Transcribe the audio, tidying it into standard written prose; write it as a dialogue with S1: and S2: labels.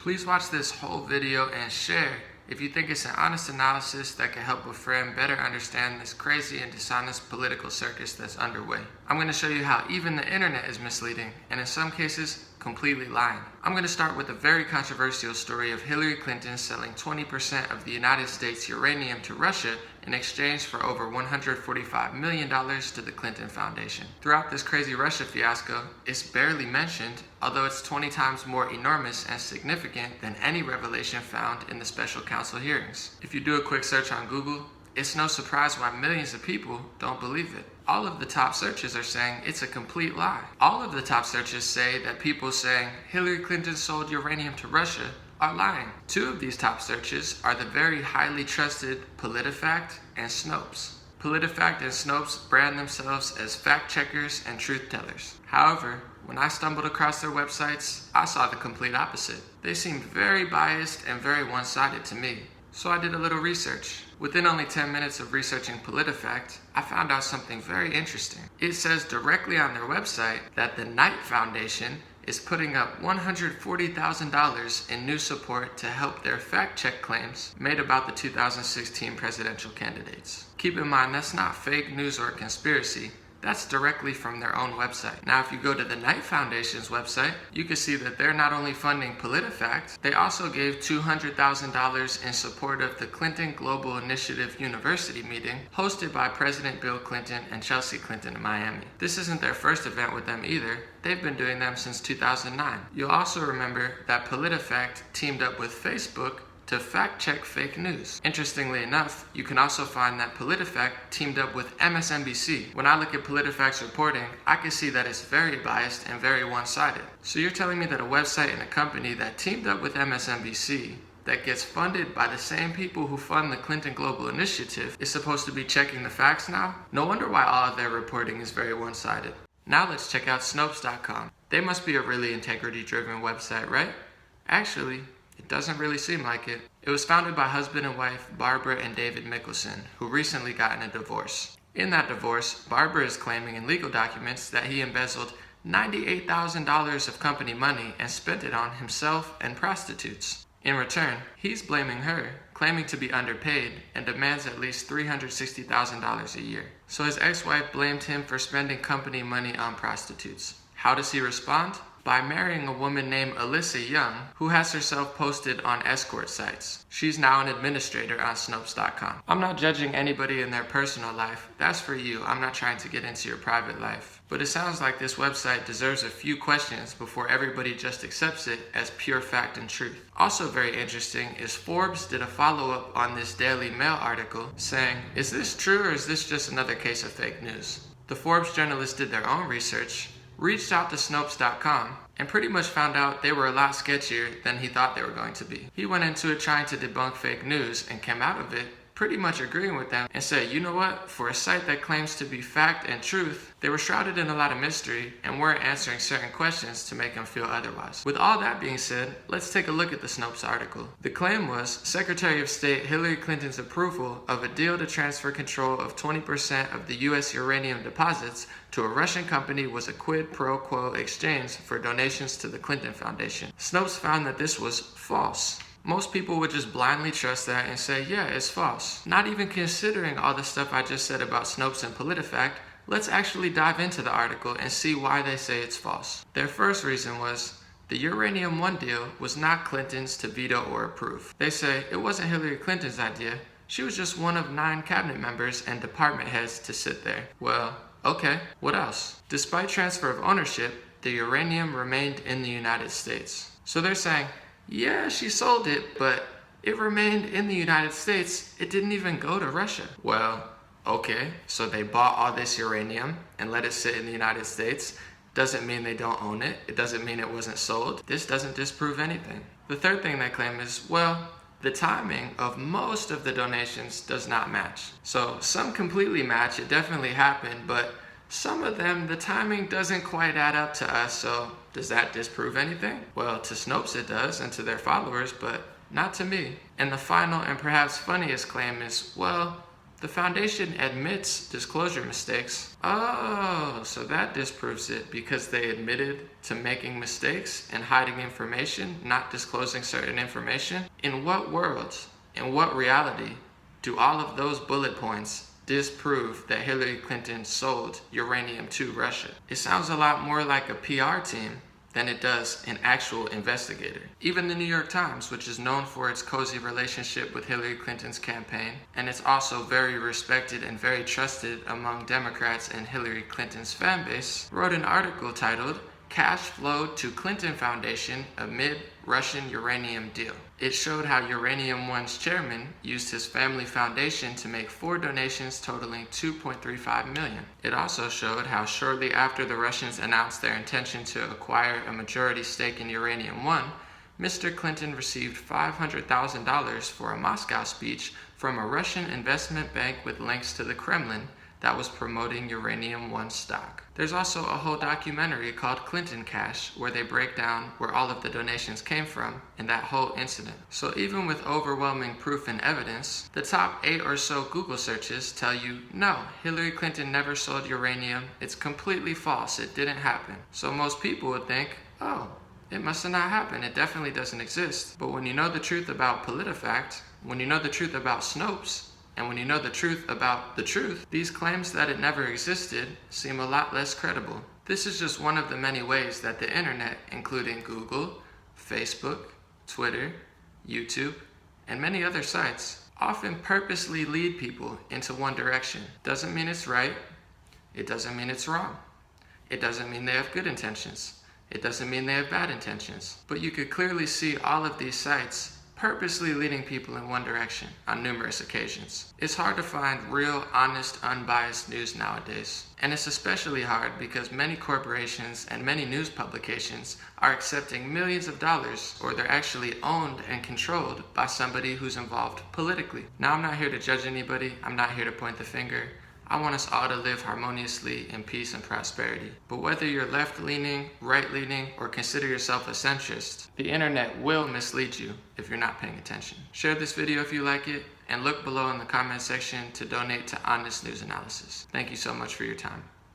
S1: Please watch this whole video and share if you think it's an honest analysis that can help a friend better understand this crazy and dishonest political circus that's underway. I'm going to show you how even the internet is misleading, and in some cases, completely lying. I'm going to start with a very controversial story of Hillary Clinton selling 20% of the United States uranium to Russia in exchange for over $145 million to the Clinton Foundation. Throughout this crazy Russia fiasco, it's barely mentioned, although it's 20 times more enormous and significant than any revelation found in the special counsel hearings. If you do a quick search on Google, it's no surprise why millions of people don't believe it. All of the top searches are saying it's a complete lie. All of the top searches say that people saying Hillary Clinton sold uranium to Russia are lying. Two of these top searches are the very highly trusted Politifact and Snopes. Politifact and Snopes brand themselves as fact checkers and truth tellers. However, when I stumbled across their websites, I saw the complete opposite. They seemed very biased and very one-sided to me. So I did a little research. Within only 10 minutes of researching Politifact, I found out something very interesting. It says directly on their website that the Knight Foundation is putting up $140,000 in new support to help their fact-check claims made about the 2016 presidential candidates. Keep in mind, that's not fake news or conspiracy. That's directly from their own website. Now, if you go to the Knight Foundation's website, you can see that they're not only funding Politifact, they also gave $200,000 in support of the Clinton Global Initiative University meeting hosted by President Bill Clinton and Chelsea Clinton in Miami. This isn't their first event with them either. They've been doing them since 2009. You'll also remember that Politifact teamed up with Facebook to fact-check fake news. Interestingly enough, you can also find that Politifact teamed up with MSNBC. When I look at Politifact's reporting, I can see that it's very biased and very one-sided. So you're telling me that a website and a company that teamed up with MSNBC that gets funded by the same people who fund the Clinton Global Initiative is supposed to be checking the facts now? No wonder why all of their reporting is very one-sided. Now let's check out Snopes.com. They must be a really integrity-driven website, right? Actually, it doesn't really seem like it. It was founded by husband and wife Barbara and David Mickelson, who recently got in a divorce. In that divorce, Barbara is claiming in legal documents that he embezzled $98,000 of company money and spent it on himself and prostitutes. In return, he's blaming her, claiming to be underpaid, and demands at least $360,000 a year. So his ex-wife blamed him for spending company money on prostitutes. How does he respond? By marrying a woman named Alyssa Young, who has herself posted on escort sites. She's now an administrator on Snopes.com. I'm not judging anybody in their personal life. That's for you. I'm not trying to get into your private life. But it sounds like this website deserves a few questions before everybody just accepts it as pure fact and truth. Also very interesting is Forbes did a follow-up on this Daily Mail article saying, is this true or is this just another case of fake news? The Forbes journalists did their own research, reached out to Snopes.com, and pretty much found out they were a lot sketchier than he thought they were going to be. He went into it trying to debunk fake news and came out of it pretty much agreeing with them and said, you know what, for a site that claims to be fact and truth, they were shrouded in a lot of mystery and weren't answering certain questions to make him feel otherwise. With all that being said, let's take a look at the Snopes article. The claim was Secretary of State Hillary Clinton's approval of a deal to transfer control of 20% of the U.S. uranium deposits to a Russian company was a quid pro quo exchange for donations to the Clinton Foundation. Snopes found that this was false. Most people would just blindly trust that and say, yeah, it's false. Not even considering all the stuff I just said about Snopes and Politifact, let's actually dive into the article and see why they say it's false. Their first reason was the Uranium One deal was not Clinton's to veto or approve. They say it wasn't Hillary Clinton's idea. She was just one of 9 cabinet members and department heads to sit there. Well, okay, what else? Despite transfer of ownership, the uranium remained in the United States. So they're saying, yeah, she sold it, but it remained in the United States. It didn't even go to Russia. Well, okay, so they bought all this uranium and let it sit in the United States. Doesn't mean they don't own it. It doesn't mean it wasn't sold. This doesn't disprove anything. The third thing they claim is, well, the timing of most of the donations does not match. So some completely match, it definitely happened, but some of them, the timing doesn't quite add up to us, so does that disprove anything? Well, to Snopes it does, and to their followers, but not to me. And the final and perhaps funniest claim is, well, The foundation admits disclosure mistakes. Oh, so that disproves it because they admitted to making mistakes and hiding information, not disclosing certain information? In what world, in what reality, do all of those bullet points disprove that Hillary Clinton sold uranium to Russia? It sounds a lot more like a PR team than it does an actual investigator. Even the New York Times, which is known for its cozy relationship with Hillary Clinton's campaign, and it's also very respected and very trusted among Democrats and Hillary Clinton's fan base, wrote an article titled "Cash Flowed to Clinton Foundation Amid Russian Uranium Deal." It showed how Uranium One's chairman used his family foundation to make 4 donations totaling $2.35 million. It also showed how shortly after the Russians announced their intention to acquire a majority stake in Uranium One, Mr. Clinton received $500,000 for a Moscow speech from a Russian investment bank with links to the Kremlin that was promoting Uranium One stock. There's also a whole documentary called Clinton Cash where they break down where all of the donations came from and that whole incident. So even with overwhelming proof and evidence, the top 8 or so Google searches tell you, no, Hillary Clinton never sold uranium. It's completely false. It didn't happen. So most people would think, oh, it must have not happened. It definitely doesn't exist. But when you know the truth about Politifact, when you know the truth about Snopes, and when you know the truth about the truth, these claims that it never existed seem a lot less credible. This is just one of the many ways that the internet, including Google, Facebook, Twitter, YouTube, and many other sites, often purposely lead people into one direction. Doesn't mean it's right. It doesn't mean it's wrong. It doesn't mean they have good intentions. It doesn't mean they have bad intentions. But you could clearly see all of these sites purposely leading people in one direction on numerous occasions. It's hard to find real, honest, unbiased news nowadays. And it's especially hard because many corporations and many news publications are accepting millions of dollars, or they're actually owned and controlled by somebody who's involved politically. Now, I'm not here to judge anybody. I'm not here to point the finger. I want us all to live harmoniously in peace and prosperity. But whether you're left-leaning, right-leaning, or consider yourself a centrist, the internet will mislead you if you're not paying attention. Share this video if you like it, and look below in the comment section to donate to Honest News Analysis. Thank you so much for your time.